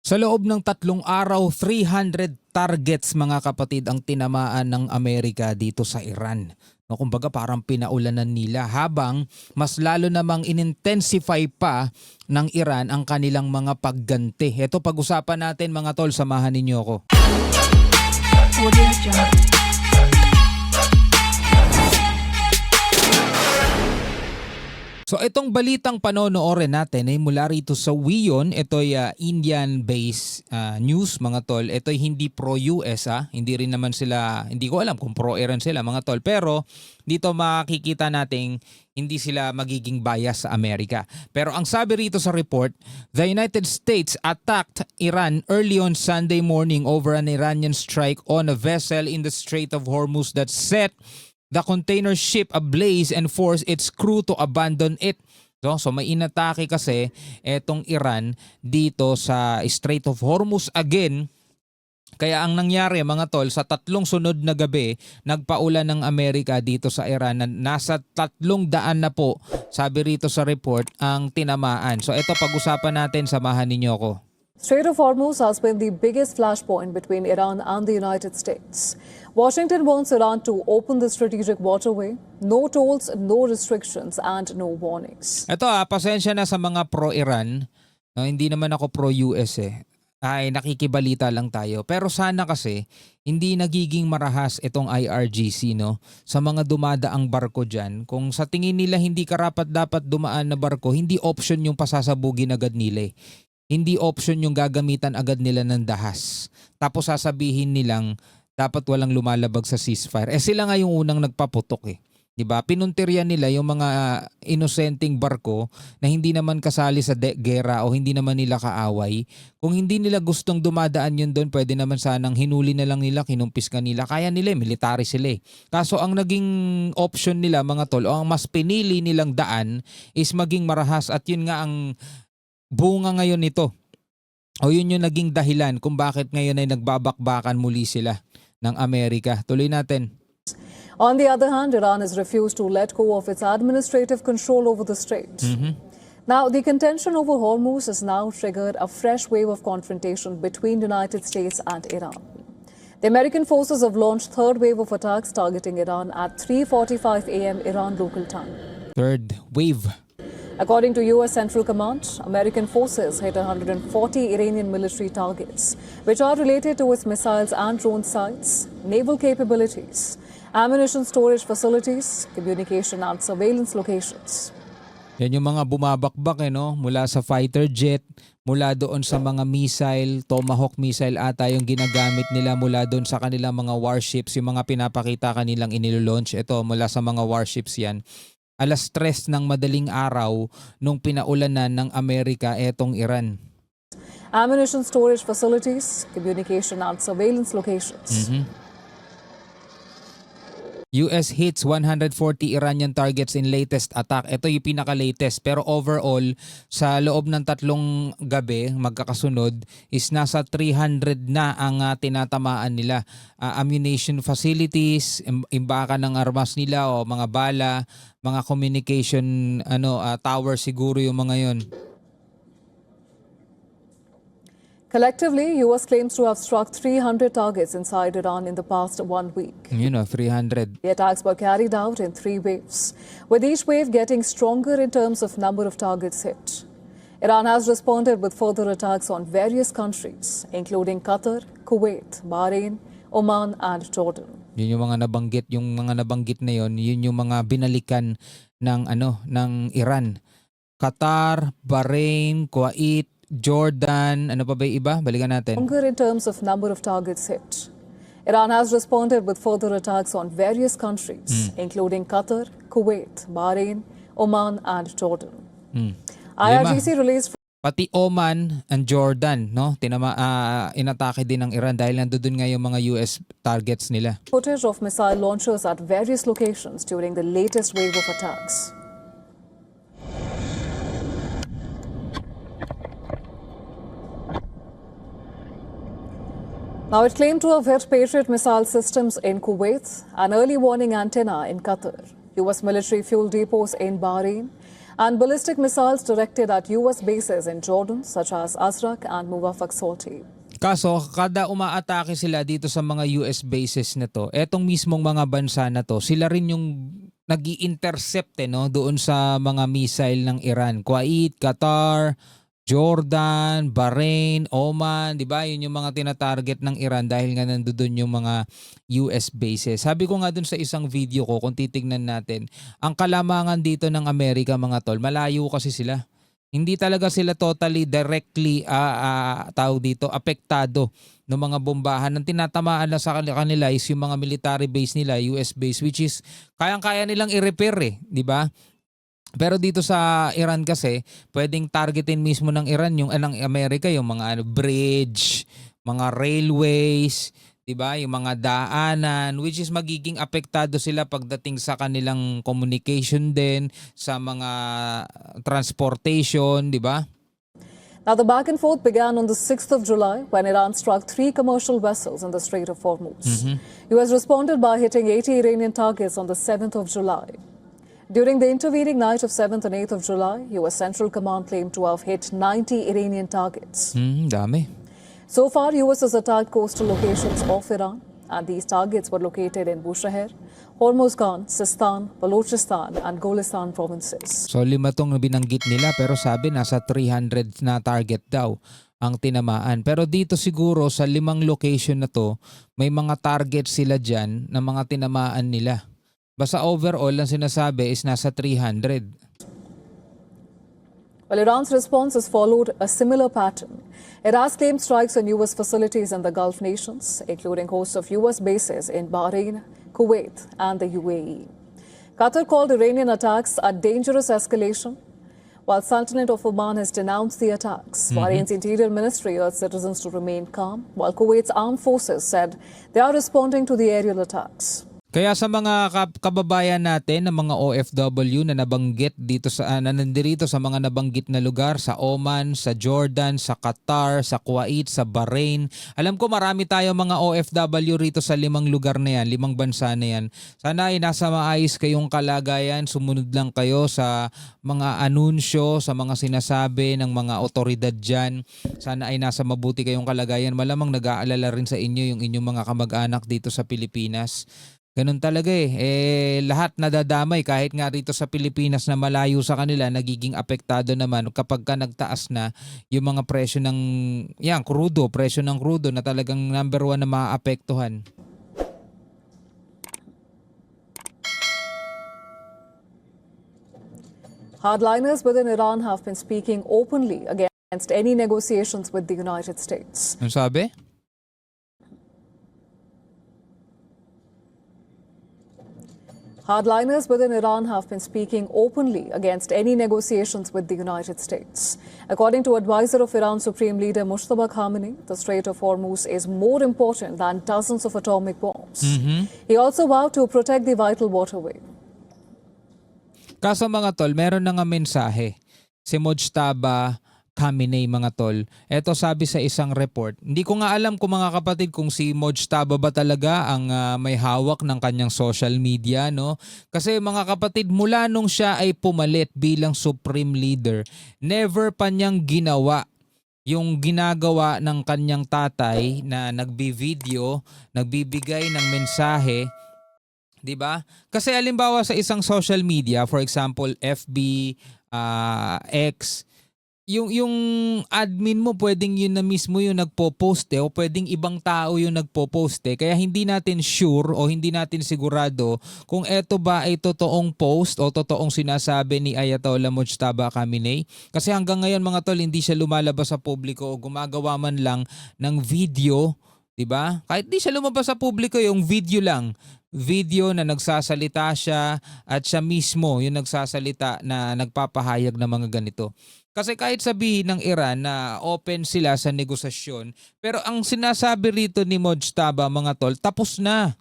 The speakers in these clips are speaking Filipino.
Sa loob ng 3 araw, 300 targets mga kapatid ang tinamaan ng Amerika dito sa Iran. No, kumbaga parang pinaulanan nila habang mas lalo namang inintensify pa ng Iran ang kanilang mga pagganti. Ito pag-usapan natin mga tol, samahan ninyo ako. So itong balitang panonoorin natin ay mula rito sa WION. Ito'y Indian-based news mga tol. Ito'y hindi pro-US Hindi rin naman sila, hindi ko alam kung pro-Iran sila mga tol. Pero dito makikita natin hindi sila magiging bias sa Amerika. Pero ang sabi rito sa report, the United States attacked Iran early on Sunday morning over an Iranian strike on a vessel in the Strait of Hormuz that set the container ship ablaze and forced its crew to abandon it. So may inatake kasi etong Iran dito sa Strait of Hormuz again. Kaya ang nangyari mga tol, sa 3 sunod na gabi, nagpaulan ng Amerika dito sa Iran na nasa 300 na po, sabi rito sa report, ang tinamaan. So ito pag-usapan natin, samahan ninyo ako. Strait of Hormuz has been the biggest flashpoint between Iran and the United States. Washington wants Iran to open the strategic waterway. No tolls, no restrictions, and no warnings. Ito pasensya na sa mga pro-Iran. No, hindi naman ako pro-US Ay, nakikibalita lang tayo. Pero sana kasi hindi nagiging marahas itong IRGC sa mga dumadaang barko dyan. Kung sa tingin nila hindi karapat dapat dumaan na barko, hindi option yung pasasabugin agad nila. Hindi option yung gagamitan agad nila ng dahas. Tapos sasabihin nilang dapat walang lumalabag sa ceasefire. Sila nga yung unang nagpaputok 'Di ba? Pinuntiryan nila yung mga inosenteng barko na hindi naman kasali sa gera o hindi naman nila kaaway. Kung hindi nila gustong dumadaan yun doon, pwede naman sanang hinuli na lang nila, kinumpis ka nila. Kaya nila, military sila Kaso ang naging option nila mga tol, o ang mas pinili nilang daan is maging marahas, at yun nga ang bunga ngayon nito. O yun yung naging dahilan kung bakit ngayon ay nagbabakbakan muli sila ng Amerika. Tuloy natin. On the other hand, Iran has refused to let go of its administrative control over the strait. Now, the contention over Hormuz has now triggered a fresh wave of confrontation between the United States and Iran. The American forces have launched third wave of attacks targeting Iran at 3:45 a.m. Iran local time. Third wave. According to U.S. Central Command, American forces hit 140 Iranian military targets, which are related to its missiles and drone sites, naval capabilities, ammunition storage facilities, communication and surveillance locations. Yan yung mga bumabakbak mula sa fighter jet, mula doon sa mga missile, Tomahawk missile ata yung ginagamit nila, mula doon sa kanilang mga warships, yung mga pinapakita kanilang inilolaunch. Ito, mula sa mga warships yan. Alas 3 ng madaling araw nung pinaulanan ng Amerika etong Iran. Ammunition storage facilities, communication and surveillance locations. US hits 140 Iranian targets in latest attack. Ito yung pinaka-latest. Pero overall, sa loob ng 3 gabi, magkakasunod, is nasa 300 na ang tinatamaan nila. Ammunition facilities, imbaka ng armas nila o mga bala, mga communication tower siguro yung mga yon. Collectively, U.S. claims to have struck 300 targets inside Iran in the past 1 week. 300. The attacks were carried out in 3 waves, with each wave getting stronger in terms of number of targets hit. Iran has responded with further attacks on various countries, including Qatar, Kuwait, Bahrain, Oman, and Jordan. Yun yung mga nabanggit na yun yung mga binalikan ng Iran. Qatar, Bahrain, Kuwait, Jordan, ano pa ba yung iba? Balikan natin. Longer in terms of number of targets hit. Iran has responded with further attacks on various countries, including Qatar, Kuwait, Bahrain, Oman, and Jordan. IRGC released pati Oman and Jordan, inatake din ng Iran dahil nandoon nga yung mga US targets nila. footage of missile launchers at various locations during the latest wave of attacks. Now, it claimed to have hit Patriot missile systems in Kuwait, an early warning antenna in Qatar, U.S. military fuel depots in Bahrain, and ballistic missiles directed at U.S. bases in Jordan, such as Azraq and Muwafaq Salti. Kaso, kada umaatake sila dito sa mga US bases na to, etong mismong mga bansa na to, sila rin yung nag-i-intercept no, doon sa mga missile ng Iran. Kuwait, Qatar, Jordan, Bahrain, Oman, di ba? Yun yung mga tinatarget ng Iran dahil nga nandoon yung mga US bases. Sabi ko nga dun sa isang video ko, kung titignan natin, ang kalamangan dito ng Amerika mga tol, malayo kasi sila. Hindi talaga sila totally directly tawag dito apektado ng mga bombahan. Ang tinatamaan lang sa kanila is yung mga military base nila, US base, which is kayang-kaya nilang i-repair di ba? Pero dito sa Iran kasi, pwedeng targetin mismo ng Iran yung ng Amerika yung mga bridge, mga railways, 'di ba? Yung mga daanan, which is magiging apektado sila pagdating sa kanilang communication din, sa mga transportation, 'di ba? Now, the back and forth began on the 6th of July when Iran struck 3 commercial vessels in the Strait of Hormuz. U.S. responded by hitting 80 Iranian targets on the 7th of July. During the intervening night of 7th and 8th of July, U.S. Central Command claimed to have hit 90 Iranian targets. Dami. So far, U.S. has attacked coastal locations of Iran, and these targets were located in Bushehr, Hormozgan, Sistan, Balochistan, and Golistan provinces. So 5 tong binanggit nila pero sabi nasa 300 na target daw ang tinamaan. Pero dito siguro sa 5 location na to, may mga target sila dyan na mga tinamaan nila. Basta overall ang sinasabi is nasa 300. Well, Iran's response has followed a similar pattern. It has claimed strikes on U.S. facilities in the Gulf nations, including hosts of U.S. bases in Bahrain, Kuwait, and the UAE. Qatar called Iranian attacks a dangerous escalation, while Sultanate of Oman has denounced the attacks. Bahrain's Interior Ministry urged citizens to remain calm, while Kuwait's armed forces said they are responding to the aerial attacks. Kaya sa mga kababayan natin na mga OFW na nabanggit dito sa nandirito sa mga nabanggit na lugar sa Oman, sa Jordan, sa Qatar, sa Kuwait, sa Bahrain. Alam ko marami tayo mga OFW rito sa 5 lugar na yan, 5 bansa na yan. Sana ay nasa maayos kayong kalagayan, sumunod lang kayo sa mga anunsyo, sa mga sinasabi ng mga otoridad dyan. Sana ay nasa mabuti kayong kalagayan. Malamang nag-aalala rin sa inyo yung inyong mga kamag-anak dito sa Pilipinas. Ganun talaga lahat nadadamay kahit nga rito sa Pilipinas na malayo sa kanila nagiging apektado naman kapag ka nagtaas na yung mga presyo ng presyo ng crudo na talagang number 1 na maaapektuhan. Hardliners within Iran have been speaking openly against any negotiations with the United States. Ano sabi? Hardliners within Iran have been speaking openly against any negotiations with the United States. According to advisor of Iran's Supreme Leader Mujtaba Khamenei, the Strait of Hormuz is more important than dozens of atomic bombs. He also vowed to protect the vital waterway. Kaso mga tol, meron na nga mensahe si Mujtaba Khamenei mga tol. Ito sabi sa isang report. Hindi ko nga alam kung mga kapatid kung si Mujtaba ba talaga ang may hawak ng kanyang social media, no? Kasi mga kapatid, mula nung siya ay pumalit bilang Supreme Leader, never pa niyang ginawa yung ginagawa ng kanyang tatay na nagbi-video, nagbibigay ng mensahe. 'Di ba? Kasi halimbawa sa isang social media, for example, FB, X, yung admin mo pwedeng yun na mismo yung nagpo-post o pwedeng ibang tao yung nagpo-post kaya hindi natin sure o hindi natin sigurado kung eto ba ay totoong post o totoong sinasabi ni Ayatollah Mujtaba Khamenei kasi hanggang ngayon mga tol hindi siya lumalabas sa publiko o gumagawa man lang ng video, 'di ba? Kahit di siya lumabas sa publiko, yung video lang, video na nagsasalita siya at siya mismo yung nagsasalita na nagpapahayag ng mga ganito. Kasi kahit sabihin ng Iran na open sila sa negosasyon, pero ang sinasabi rito ni Mujtaba mga tol, tapos na.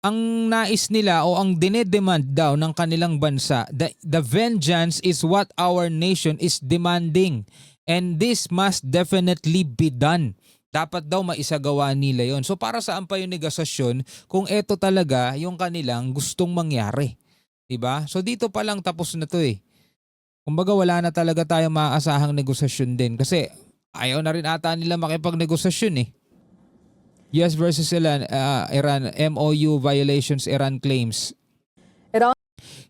Ang nais nila o ang dinedemand daw ng kanilang bansa, the vengeance is what our nation is demanding and this must definitely be done. Dapat daw maisagawa nila yon. So para saan pa yung negosasyon kung eto talaga yung kanilang gustong mangyari? 'Diba? So dito pa lang tapos na 'to eh. Kumbaga wala na talaga tayong maaasahang negosasyon din kasi ayaw na rin ata nila makipagnegosasyon eh. US versus Iran MOU violations Iran claims. Iran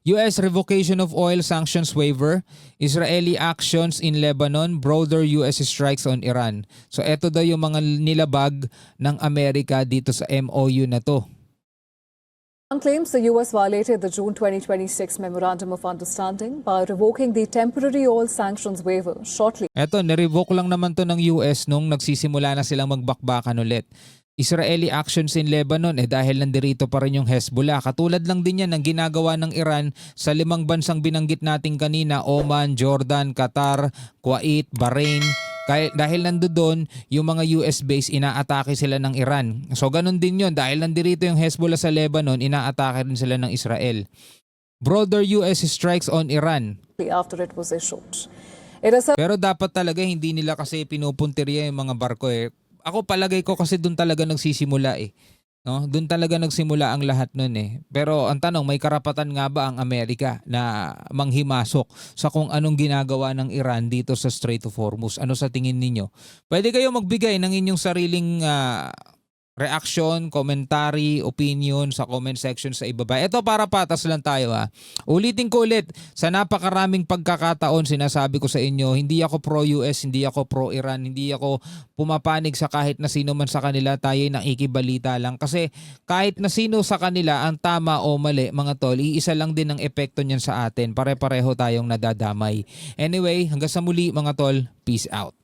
US revocation of oil sanctions waiver, Israeli actions in Lebanon, broader US strikes on Iran. So eto daw yung mga nilabag ng Amerika dito sa MOU na to. claims the U.S. violated the June 2026 Memorandum of Understanding by revoking the temporary oil sanctions waiver shortly Eto, nirevoke lang naman to ng US nung nagsisimula na silang magbakbakan ulit. Israeli actions in Lebanon dahil nandirito pa rin yung Hezbollah. Katulad lang din yan ng ginagawa ng Iran sa 5 bansang binanggit natin kanina, Oman, Jordan, Qatar, Kuwait, Bahrain. Dahil nandoon yung mga US base, inaatake sila ng Iran. So ganun din yun, dahil nandirito yung Hezbollah sa Lebanon, inaatake rin sila ng Israel. Broader US strikes on Iran. after it was issued. It is a Pero dapat talaga hindi nila kasi pinupuntirya yung mga barko eh. Ako palagay ko kasi doon talaga nagsisimula eh. No? Doon talaga nagsimula ang lahat nun eh. Pero ang tanong, may karapatan nga ba ang Amerika na manghimasok sa kung anong ginagawa ng Iran dito sa Strait of Hormuz? Ano sa tingin ninyo? Pwede kayo magbigay ng inyong sariling reaction, commentary, opinion sa comment section sa ibaba. Ito para patas lang tayo ha. Ulitin ko ulit, sa napakaraming pagkakataon sinasabi ko sa inyo, hindi ako pro-US, hindi ako pro-Iran, hindi ako pumapanig sa kahit na sino man sa kanila, tayo'y nakikibalita lang. Kasi kahit na sino sa kanila ang tama o mali, mga tol, iisa lang din ang epekto niyan sa atin. Pare-pareho tayong nadadamay. Anyway, hanggang sa muli mga tol, peace out.